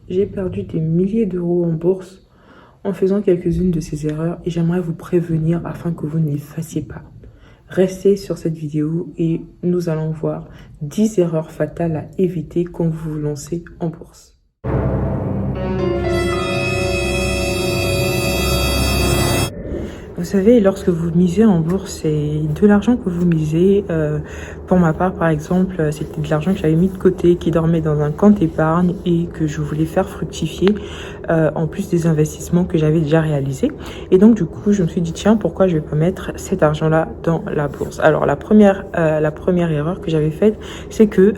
J'ai perdu des milliers d'euros en bourse en faisant quelques-unes de ces erreurs et j'aimerais vous prévenir afin que vous ne les fassiez pas. Restez sur cette vidéo et nous allons voir 10 erreurs fatales à éviter quand vous vous lancez en bourse. Vous savez, lorsque vous misez en bourse, c'est de l'argent que vous misez. Pour ma part, par exemple, c'était de l'argent que j'avais mis de côté, qui dormait dans un compte épargne et que je voulais faire fructifier, en plus des investissements que j'avais déjà réalisés. Et donc, du coup, je me suis dit, tiens, pourquoi je vais pas mettre cet argent-là dans la bourse? Alors, la première erreur que j'avais faite, c'est que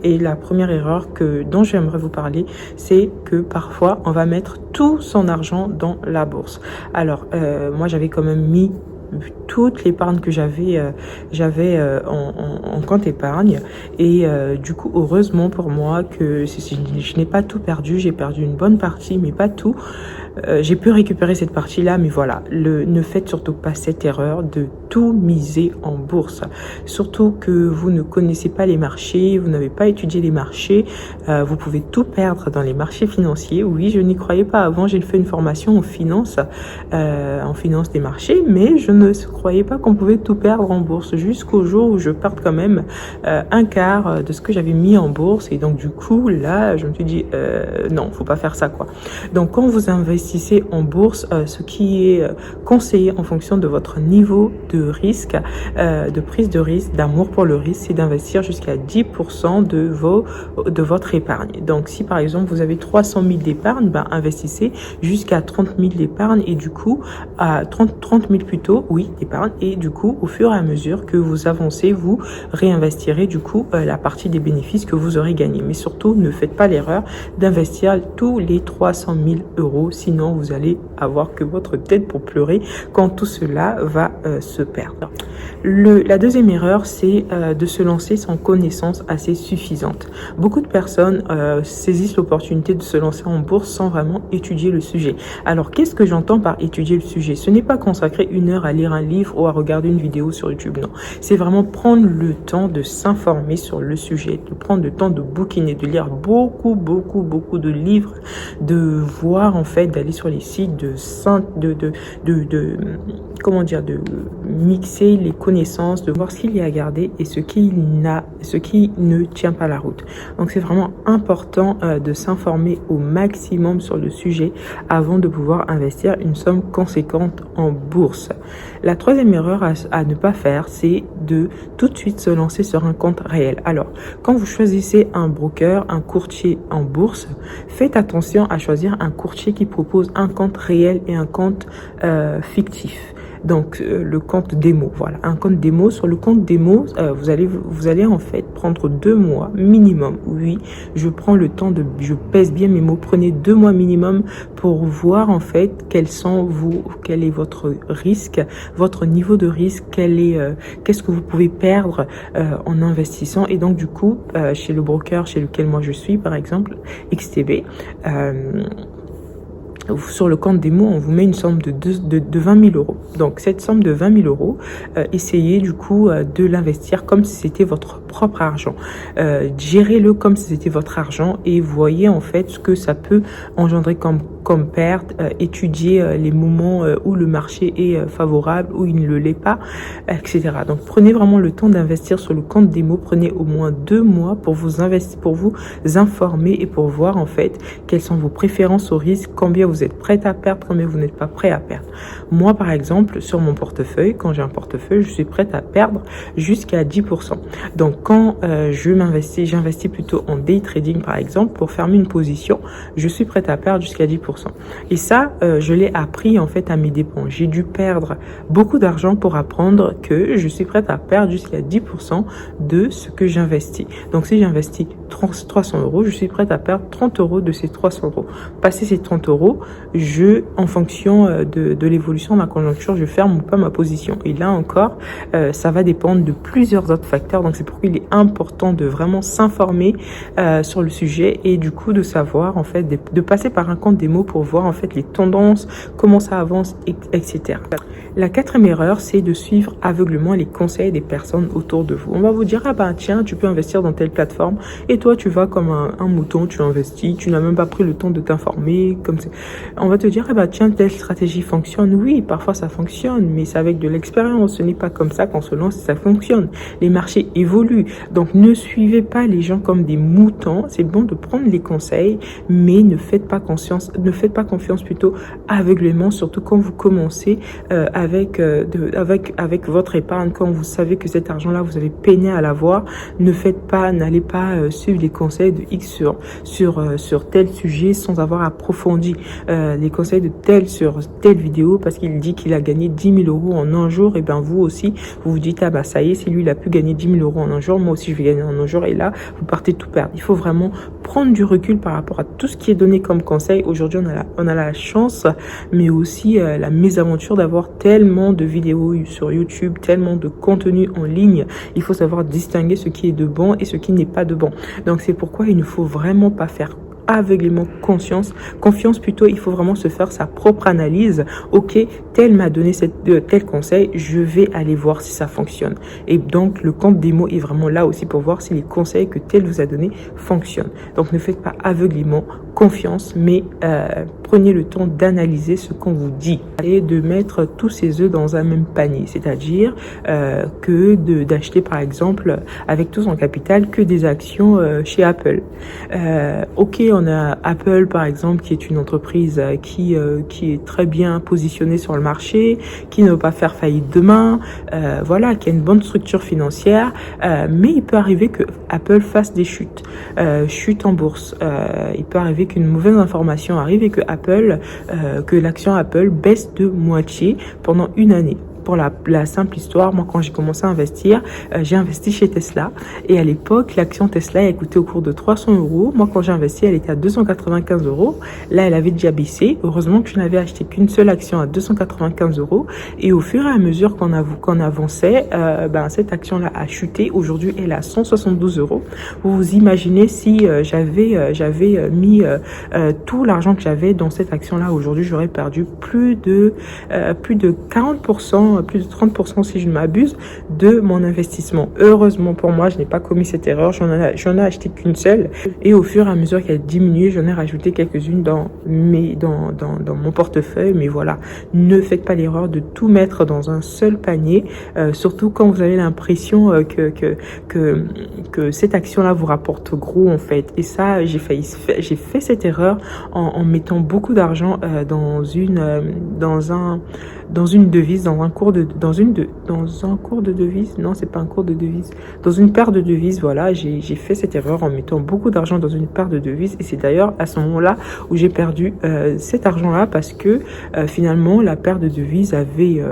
la première erreur dont j'aimerais vous parler, c'est que parfois, on va mettre tout son argent dans la bourse. Alors, moi, j'avais quand même mis toute l'épargne que j'avais en compte épargne et du coup heureusement pour moi que je n'ai pas tout perdu, j'ai perdu une bonne partie mais pas tout. J'ai pu récupérer cette partie-là, mais voilà, ne faites surtout pas cette erreur de tout miser en bourse. Surtout que vous ne connaissez pas les marchés, vous n'avez pas étudié les marchés, vous pouvez tout perdre dans les marchés financiers. Oui, je n'y croyais pas avant, j'ai fait une formation en finance des marchés, mais je ne croyais pas qu'on pouvait tout perdre en bourse jusqu'au jour où je perde quand même un quart de ce que j'avais mis en bourse. Et donc du coup, là, je me suis dit, non, faut pas faire ça, quoi. Donc quand vous investissez en bourse, ce qui est conseillé en fonction de votre niveau de risque, de prise de risque, d'amour pour le risque, c'est d'investir jusqu'à 10% de votre épargne. Donc si par exemple vous avez 300 000 d'épargne, investissez jusqu'à 30 000 d'épargne et du coup à 30 000 plutôt, oui, d'épargne, et du coup au fur et à mesure que vous avancez, vous réinvestirez du coup la partie des bénéfices que vous aurez gagnés. Mais surtout, ne faites pas l'erreur d'investir tous les 300 000 euros, sinon vous allez avoir que votre tête pour pleurer quand tout cela va se perdre. La deuxième erreur, c'est de se lancer sans connaissance assez suffisante. Beaucoup de personnes saisissent l'opportunité de se lancer en bourse sans vraiment étudier le sujet. Alors, qu'est-ce que j'entends par étudier le sujet? Ce n'est pas consacrer 1 heure à lire un livre ou à regarder une vidéo sur YouTube, non. C'est vraiment prendre le temps de s'informer sur le sujet, de prendre le temps de bouquiner, de lire beaucoup de livres, de voir en fait, d'aller sur les sites, de mixer les connaissances, de voir ce qu'il y a à garder et ce qui ne tient pas la route. Donc c'est vraiment important de s'informer au maximum sur le sujet avant de pouvoir investir une somme conséquente en bourse. La troisième erreur à ne pas faire, c'est de tout de suite se lancer sur un compte réel. Alors, quand vous choisissez un broker, un courtier en bourse, faites attention à choisir un courtier qui propose un compte réel et un compte fictif. Donc le compte démo, voilà, un compte démo. Sur le compte démo, vous allez en fait prendre 2 mois minimum. Oui, je prends le temps je pèse bien mes mots. Prenez 2 mois minimum pour voir en fait quel est votre risque, votre niveau de risque, qu'est-ce que vous pouvez perdre en investissant. Et donc du coup, chez le broker chez lequel moi je suis, par exemple, XTB. Sur le compte démo, on vous met une somme de 20 000 euros. Donc, cette somme de 20 000 euros, essayez du coup de l'investir comme si c'était votre propre argent. Gérez-le comme si c'était votre argent et voyez en fait ce que ça peut engendrer comme perte. Étudiez les moments où le marché est favorable, où il ne l'est pas, etc. Donc, prenez vraiment le temps d'investir sur le compte démo. Prenez au moins 2 mois pour vous informer et pour voir en fait quelles sont vos préférences au risque, combien vous êtes prêt à perdre, combien vous n'êtes pas prêt à perdre. Moi, par exemple, sur mon portefeuille, quand j'ai un portefeuille, je suis prête à perdre jusqu'à 10%. Donc, quand j'investis plutôt en day trading, par exemple, pour fermer une position, je suis prête à perdre jusqu'à 10%. Et ça, je l'ai appris en fait à mes dépens. J'ai dû perdre beaucoup d'argent pour apprendre que je suis prête à perdre jusqu'à 10% de ce que j'investis. Donc, si j'investis 300 euros, je suis prête à perdre 30 euros de ces 300 euros. Passer ces 30 euros, en fonction de l'évolution de la conjoncture, je ferme ou pas ma position. Et là encore, ça va dépendre de plusieurs autres facteurs. Donc, c'est pourquoi il est important de vraiment s'informer sur le sujet et du coup de savoir en fait, de passer par un compte démo pour voir en fait les tendances, comment ça avance, etc. La 4e erreur, c'est de suivre aveuglément les conseils des personnes autour de vous. On va vous dire, ah ben tiens, tu peux investir dans telle plateforme et toi, tu vas comme un mouton, tu investis, tu n'as même pas pris le temps de t'informer. On va te dire, eh ben, tiens, telle stratégie fonctionne. Oui, parfois ça fonctionne, mais c'est avec de l'expérience. Ce n'est pas comme ça qu'on se lance et ça fonctionne. Les marchés évoluent. Donc, ne suivez pas les gens comme des moutons. C'est bon de prendre les conseils, mais ne faites pas confiance plutôt aveuglément, surtout quand vous commencez avec votre épargne, quand vous savez que cet argent-là, vous avez peiné à l'avoir. N'allez pas suivre les conseils de X sur tel sujet sans avoir approfondi les conseils de tel sur telle vidéo parce qu'il dit qu'il a gagné 10 000 euros en un jour. Et bien vous aussi, vous vous dites, ah bah ça y est, si lui il a pu gagner 10 000 euros en un jour, moi aussi je vais gagner en un jour. Et là, vous partez tout perdre. Il faut vraiment prendre du recul par rapport à tout ce qui est donné comme conseil. Aujourd'hui, on a la chance, mais aussi la mésaventure d'avoir tellement de vidéos sur YouTube, tellement de contenu en ligne. Il faut savoir distinguer ce qui est de bon et ce qui n'est pas de bon. Donc c'est pourquoi il ne faut vraiment pas faire aveuglément confiance plutôt. Il faut vraiment se faire sa propre analyse. Ok, tel m'a donné tel conseil, je vais aller voir si ça fonctionne. Et donc le compte démo est vraiment là aussi pour voir si les conseils que tel vous a donné fonctionnent. Donc ne faites pas aveuglément confiance, mais prenez le temps d'analyser ce qu'on vous dit et de mettre tous ses œufs dans un même panier, c'est-à-dire que d'acheter par exemple avec tout son capital que des actions chez Apple. Ok, on a Apple par exemple qui est une entreprise qui est très bien positionnée sur le marché, qui ne va pas faire faillite demain, voilà, qui a une bonne structure financière, mais il peut arriver que Apple fasse des chutes en bourse. Il peut arriver qu'une mauvaise information arrive et que l'action Apple baisse de moitié pendant une année. Pour la simple histoire, moi quand j'ai commencé à investir, j'ai investi chez Tesla et à l'époque l'action Tesla a coûté au cours de 300 euros. Moi quand j'ai investi, elle était à 295 euros. Là elle avait déjà baissé. Heureusement que je n'avais acheté qu'une seule action à 295 euros et au fur et à mesure qu'on avançait, cette action là a chuté. Aujourd'hui elle est à 172 euros. Vous vous imaginez si j'avais mis tout l'argent que j'avais dans cette action là, aujourd'hui j'aurais perdu plus de 40%, plus de 30% si je ne m'abuse de mon investissement. Heureusement pour moi, je n'ai pas commis cette erreur. J'en ai acheté qu'une seule et au fur et à mesure qu'elle diminuait, j'en ai rajouté quelques-unes dans mon portefeuille. Mais voilà, ne faites pas l'erreur de tout mettre dans un seul panier, surtout quand vous avez l'impression que cette action-là vous rapporte gros en fait. Et ça, j'ai fait cette erreur en mettant beaucoup d'argent dans une devise, dans un cours de devise. Non, c'est pas un cours de devise. Dans une paire de devises, voilà, j'ai fait cette erreur en mettant beaucoup d'argent dans une paire de devises. Et c'est d'ailleurs à ce moment-là où j'ai perdu cet argent-là parce que finalement, la paire de devises avait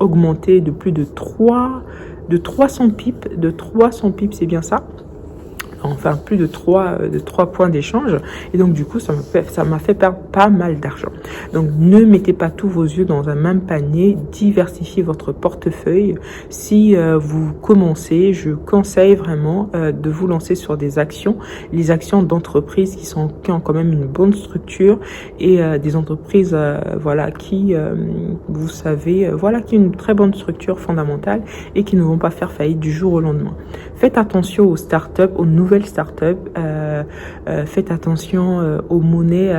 augmenté de plus de 300 pips. De 300 pips, c'est bien ça? Enfin plus de 3 points d'échange et donc du coup ça m'a fait perdre pas mal d'argent. Donc ne mettez pas tous vos yeux dans un même panier, diversifiez votre portefeuille. Si vous commencez, je conseille vraiment de vous lancer sur des actions, les actions d'entreprises qui ont quand même une bonne structure et des entreprises qui vous savez qui ont une très bonne structure fondamentale et qui ne vont pas faire faillite du jour au lendemain. Faites attention aux startups, aux nouvelles startups, faites attention aux monnaies,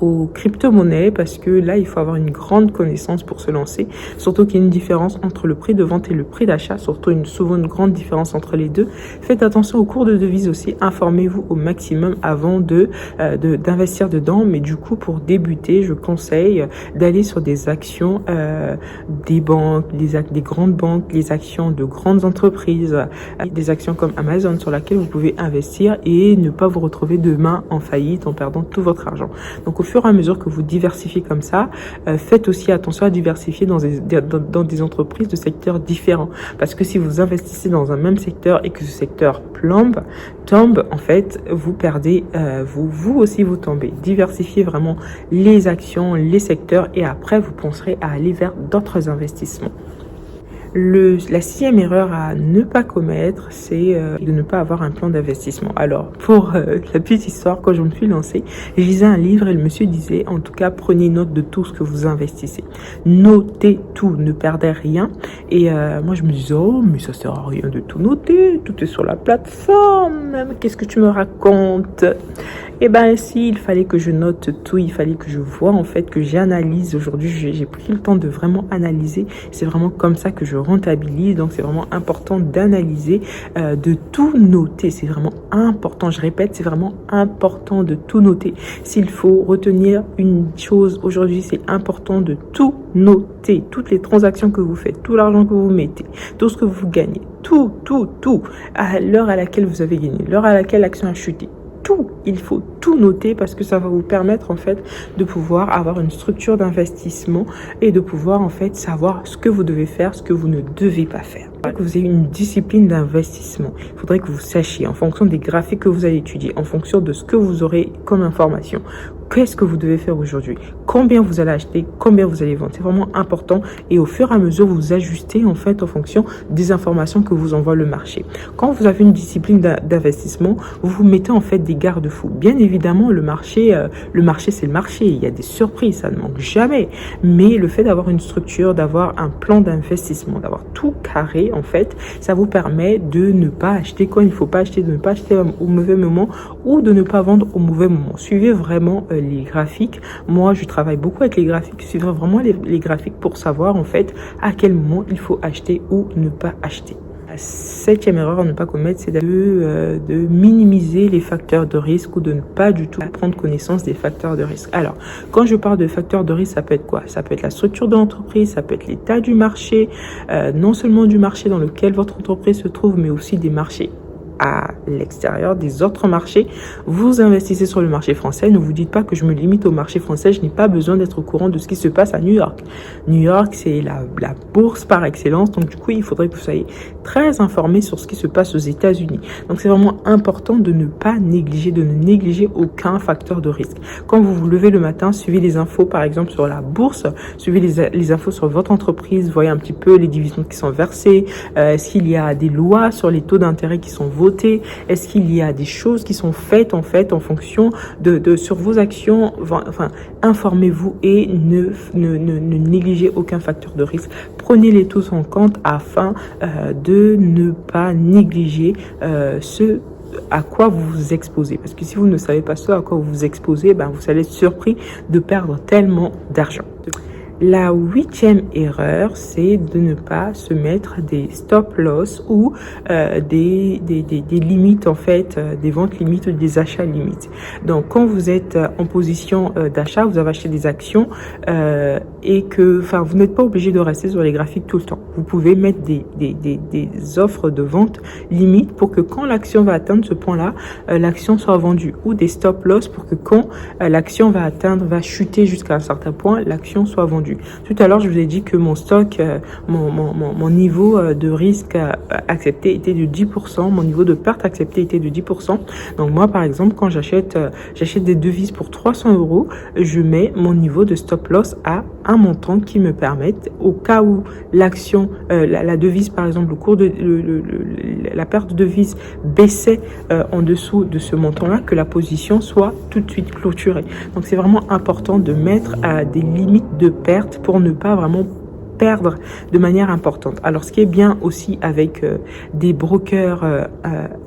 aux crypto-monnaies parce que là il faut avoir une grande connaissance pour se lancer, surtout qu'il y a une différence entre le prix de vente et le prix d'achat, souvent une grande différence entre les deux. Faites attention aux cours de devises aussi, informez-vous au maximum avant d'investir dedans, mais du coup pour débuter je conseille d'aller sur des actions des banques, des grandes banques, les actions de grandes entreprises, des actions comme Amazon sur laquelle vous pouvez investir et ne pas vous retrouver demain en faillite en perdant tout votre argent. Donc au fur et à mesure que vous diversifiez comme ça, faites aussi attention à diversifier dans des entreprises de secteurs différents. Parce que si vous investissez dans un même secteur et que ce secteur tombe, en fait, vous perdez, vous aussi vous tombez. Diversifiez vraiment les actions, les secteurs et après vous penserez à aller vers d'autres investissements. La sixième erreur à ne pas commettre, c'est de ne pas avoir un plan d'investissement. Alors, pour la petite histoire, quand je me suis lancée, je lisais un livre et le monsieur disait, en tout cas, prenez note de tout ce que vous investissez. Notez tout, ne perdez rien. Et moi, je me disais, oh, mais ça sert à rien de tout noter, tout est sur la plateforme. Qu'est-ce que tu me racontes? Eh ben, si, il fallait que je note tout, il fallait que je vois, en fait, que j'analyse. Aujourd'hui, j'ai pris le temps de vraiment analyser. C'est vraiment comme ça que je rentabilise. Donc, c'est vraiment important d'analyser, de tout noter. C'est vraiment important. Je répète, c'est vraiment important de tout noter. S'il faut retenir une chose aujourd'hui, c'est important de tout noter. Toutes les transactions que vous faites, tout l'argent que vous mettez, tout ce que vous gagnez, tout, à l'heure à laquelle vous avez gagné, l'heure à laquelle l'action a chuté. Tout, il faut tout noter parce que ça va vous permettre en fait de pouvoir avoir une structure d'investissement et de pouvoir en fait savoir ce que vous devez faire, ce que vous ne devez pas faire. Il faudrait que vous ayez une discipline d'investissement. Il faudrait que vous sachiez en fonction des graphiques que vous allez étudier, en fonction de ce que vous aurez comme information. Qu'est-ce que vous devez faire aujourd'hui? Combien vous allez acheter? Combien vous allez vendre? C'est vraiment important et au fur et à mesure, vous ajustez en fait en fonction des informations que vous envoie le marché. Quand vous avez une discipline d'investissement, vous vous mettez en fait des garde-fous. Bien évidemment, le marché c'est le marché. Il y a des surprises, ça ne manque jamais. Mais le fait d'avoir une structure, d'avoir un plan d'investissement, d'avoir tout carré en fait, ça vous permet de ne pas acheter quand il ne faut pas acheter, de ne pas acheter au mauvais moment ou de ne pas vendre au mauvais moment. Suivez vraiment les graphiques. Moi, je travaille beaucoup avec les graphiques. Je suivrai vraiment les graphiques pour savoir en fait à quel moment il faut acheter ou ne pas acheter. La septième erreur à ne pas commettre, c'est de minimiser les facteurs de risque ou de ne pas du tout prendre connaissance des facteurs de risque. Alors, quand je parle de facteurs de risque, ça peut être quoi? Ça peut être la structure de l'entreprise, ça peut être l'état du marché, non seulement du marché dans lequel votre entreprise se trouve, mais aussi des marchés à l'extérieur, des autres marchés. Vous investissez sur le marché français, ne vous dites pas que je me limite au marché français, je n'ai pas besoin d'être au courant de ce qui se passe à New York. New York, c'est la bourse par excellence, donc du coup, il faudrait que vous soyez très informé sur ce qui se passe aux États-Unis. Donc c'est vraiment important de ne pas négliger, de ne négliger aucun facteur de risque. Quand vous vous levez le matin, suivez les infos par exemple sur la bourse, suivez les infos sur votre entreprise, voyez un petit peu les dividendes qui sont versés, est-ce qu'il y a des lois sur les taux d'intérêt qui sont votés, est-ce qu'il y a des choses qui sont faites en fait en fonction sur vos actions. Enfin, informez-vous et ne négligez aucun facteur de risque. Prenez-les tous en compte afin de ne pas négliger ce à quoi vous vous exposez. Parce que si vous ne savez pas ce à quoi vous vous exposez, ben vous allez être surpris de perdre tellement d'argent. La huitième erreur, c'est de ne pas se mettre des stop loss ou des limites en fait, des ventes limites ou des achats limites. Donc quand vous êtes en position d'achat, vous avez acheté des actions et que, enfin, vous n'êtes pas obligé de rester sur les graphiques tout le temps. Vous pouvez mettre des offres de vente limites pour que quand l'action va atteindre ce point-là, l'action soit vendue, ou des stop loss pour que quand l'action va chuter jusqu'à un certain point, l'action soit vendue. Tout à l'heure, je vous ai dit que mon stock, mon niveau de risque accepté était de 10%, mon niveau de perte accepté était de 10%. Donc moi, par exemple, quand j'achète des devises pour 300 €, je mets mon niveau de stop loss à un montant qui me permette, au cas où l'action, la devise, par exemple, le cours de la perte de devise baissait en dessous de ce montant-là, que la position soit tout de suite clôturée. Donc c'est vraiment important de mettre des limites de perte pour ne pas vraiment perdre de manière importante. Alors, ce qui est bien aussi avec des brokers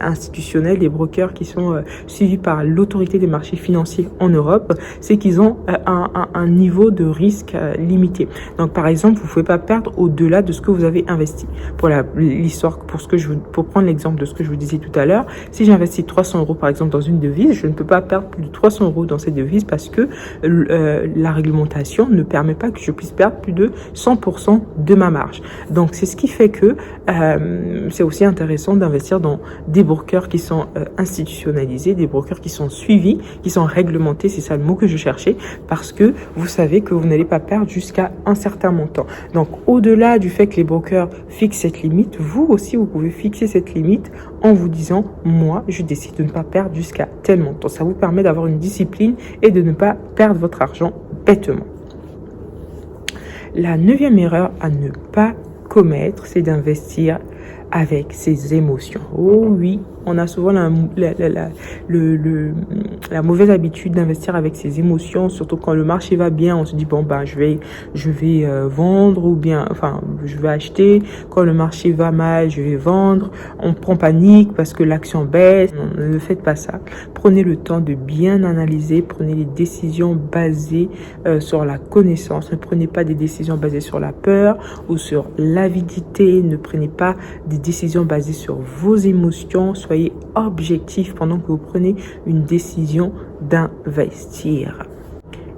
institutionnels, des brokers qui sont suivis par l'autorité des marchés financiers en Europe, c'est qu'ils ont un niveau de risque limité. Donc, par exemple, vous ne pouvez pas perdre au-delà de ce que vous avez investi. Pour l'histoire, pour prendre l'exemple de ce que je vous disais tout à l'heure, si j'investis 300 € par exemple dans une devise, je ne peux pas perdre plus de 300 € dans cette devise parce que la réglementation ne permet pas que je puisse perdre plus de 100% de ma marge. Donc c'est ce qui fait que c'est aussi intéressant d'investir dans des brokers qui sont institutionnalisés, des brokers qui sont suivis, qui sont réglementés, c'est ça le mot que je cherchais, parce que vous savez que vous n'allez pas perdre jusqu'à un certain montant. Donc au-delà du fait que les brokers fixent cette limite, vous aussi vous pouvez fixer cette limite en vous disant, moi je décide de ne pas perdre jusqu'à tel montant. Ça vous permet d'avoir une discipline et de ne pas perdre votre argent bêtement. La neuvième erreur à ne pas commettre, commettre, c'est d'investir avec ses émotions. Oh oui, on a souvent la mauvaise habitude d'investir avec ses émotions, surtout quand le marché va bien, on se dit bon ben je vais vendre, ou bien enfin je vais acheter. Quand le marché va mal, je vais vendre. On prend panique parce que l'action baisse. Non, ne faites pas ça. Prenez le temps de bien analyser, prenez les décisions basées sur la connaissance. Ne prenez pas des décisions basées sur la peur ou sur l'avidité. Ne prenez pas des décisions basées sur vos émotions. Soyez objectif pendant que vous prenez une décision d'investir.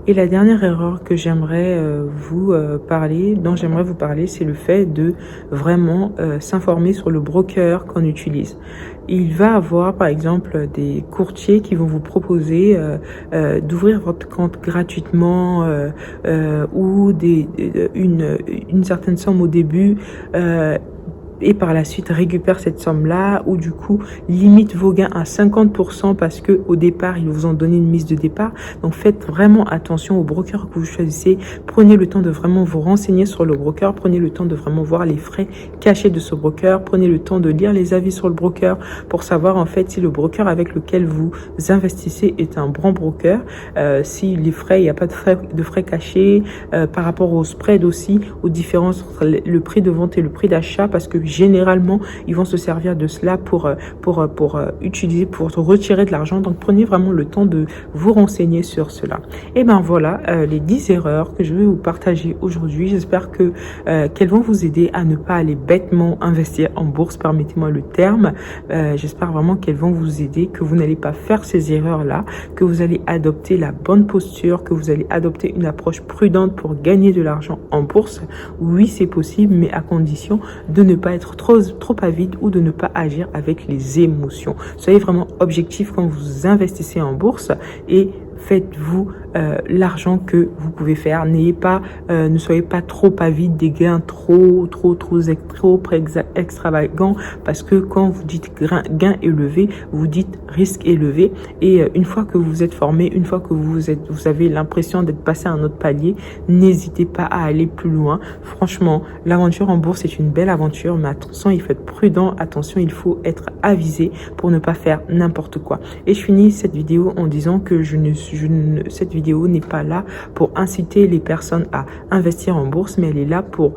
Et la dernière erreur que j'aimerais vous parler, c'est le fait de vraiment s'informer sur le broker qu'on utilise. Il va avoir par exemple des courtiers qui vont vous proposer d'ouvrir votre compte gratuitement ou une certaine somme au début. Et par la suite récupère cette somme-là, ou du coup limite vos gains à 50% parce que au départ ils vous ont donné une mise de départ. Donc faites vraiment attention au broker que vous choisissez. Prenez le temps de vraiment vous renseigner sur le broker. Prenez le temps de vraiment voir les frais cachés de ce broker. Prenez le temps de lire les avis sur le broker pour savoir en fait si le broker avec lequel vous investissez est un bon broker. Si les frais, il n'y a pas de frais cachés, par rapport au spread aussi, aux différences entre le prix de vente et le prix d'achat, parce que généralement, ils vont se servir de cela pour retirer de l'argent. Donc, prenez vraiment le temps de vous renseigner sur cela. Et ben voilà, les 10 erreurs que je vais vous partager aujourd'hui. J'espère que qu'elles vont vous aider à ne pas aller bêtement investir en bourse. Permettez-moi le terme. J'espère vraiment qu'elles vont vous aider, que vous n'allez pas faire ces erreurs-là, que vous allez adopter la bonne posture, que vous allez adopter une approche prudente pour gagner de l'argent en bourse. Oui, c'est possible, mais à condition de ne pas être trop avide ou de ne pas agir avec les émotions. Soyez vraiment objectif quand vous investissez en bourse et faites-vous l'argent que vous pouvez faire. Ne soyez pas trop avide des gains trop extravagants, parce que quand vous dites gain élevé, vous dites risque élevé. Et une fois que vous êtes formé, une fois que vous avez l'impression d'être passé à un autre palier, n'hésitez pas à aller plus loin. Franchement, l'aventure en bourse est une belle aventure, mais attention, il faut être prudent. Attention, il faut être avisé pour ne pas faire n'importe quoi. Et je finis cette vidéo en disant que cette vidéo n'est pas là pour inciter les personnes à investir en bourse, mais elle est là pour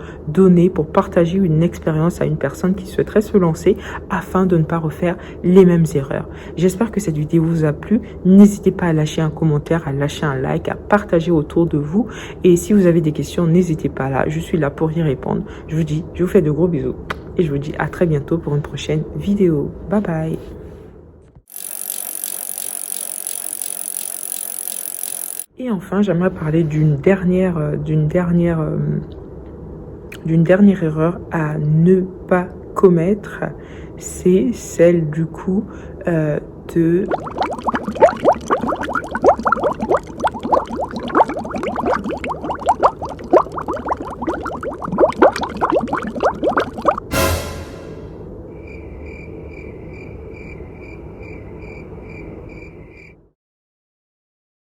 partager une expérience à une personne qui souhaiterait se lancer afin de ne pas refaire les mêmes erreurs. J'espère que cette vidéo vous a plu. N'hésitez pas à lâcher un commentaire, à lâcher un like, à partager autour de vous. Et si vous avez des questions, n'hésitez pas là. Je suis là pour y répondre. Je vous fais de gros bisous et je vous dis à très bientôt pour une prochaine vidéo. Bye bye. Et enfin, j'aimerais parler d'une dernière erreur à ne pas commettre. C'est celle du coup de